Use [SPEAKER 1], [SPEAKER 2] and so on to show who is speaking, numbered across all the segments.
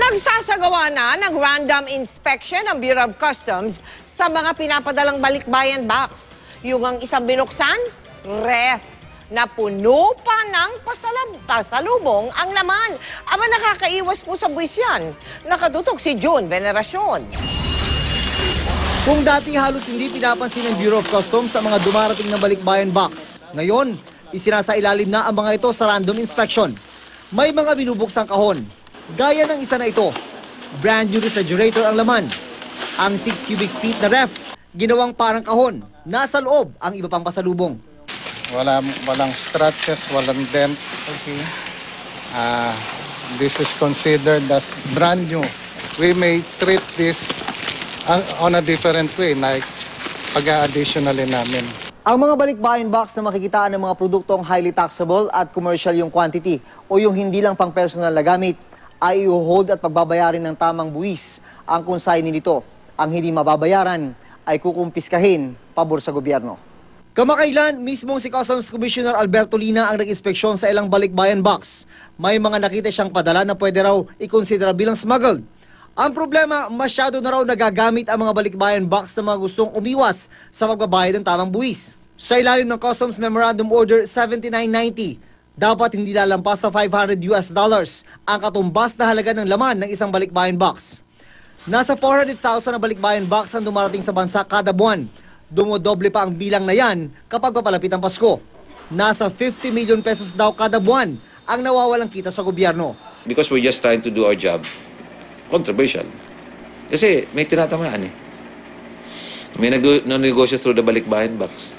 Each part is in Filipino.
[SPEAKER 1] Nagsasagawa na ng random inspection ng Bureau of Customs sa mga pinapadalang balikbayan box. Yung ang isang binuksan, ref, na puno pa ng pasalubong ang laman. Aba, nakakaiwas po sa buwis yan. Nakatutok si June Veneracion.
[SPEAKER 2] Kung dati halos hindi pinapansin ng Bureau of Customs sa mga dumarating na balikbayan box, ngayon, isinasailalim na ang mga ito sa random inspection. May mga binubuksang kahon. Gaya ng isa na ito, brand new refrigerator ang laman. Ang 6 cubic feet na ref, ginawang parang kahon. Nasa loob ang iba pang pasalubong.
[SPEAKER 3] Walang scratches, walang dent. Okay. This is considered as brand new. We may treat this on a different way, like pag-additionally namin.
[SPEAKER 2] Ang mga balikbayan box na makikitaan ng mga produktong highly taxable at commercial yung quantity o yung hindi lang pang personal na gamit ay i-hold at pagbabayarin ng tamang buwis. Ang consignee nito, ang hindi mababayaran ay kukumpiskahin pabor sa gobyerno. Kamakailan, mismong si Customs Commissioner Alberto Lina ang nag-inspeksyon sa ilang balikbayan box. May mga nakita siyang padala na pwede raw ikonsidera bilang smuggled. Ang problema, masyado na raw nagagamit ang mga balikbayan box na mga gustong umiwas sa pagbabayad ng tamang buwis. Sa ilalim ng Customs Memorandum Order 7990, dapat hindi lalampas sa $500 ang katumbas na halaga ng laman ng isang balikbayan box. Nasa 400,000 na balikbayan box ang dumarating sa bansa kada buwan. Dumodoble pa ang bilang na yan kapag papalapit ang Pasko. Nasa 50 million pesos daw kada buwan ang nawawalang kita sa gobyerno.
[SPEAKER 4] Because we're just trying to do our job, controversial. Kasi may tinatamaan eh. May nag-negosyo through the balikbayan box.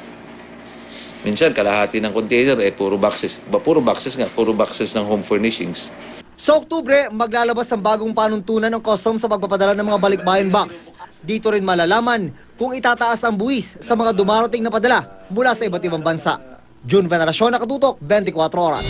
[SPEAKER 4] Minsan, kalahati ng container puro boxes. Puro boxes ng home furnishings.
[SPEAKER 2] Sa Oktubre, maglalabas ang bagong panuntunan ng customs sa pagpapadala ng mga balikbayan box. Dito rin malalaman kung itataas ang buwis sa mga dumarating na padala mula sa iba't ibang bansa. June Veneracion, nakatutok, 24 oras.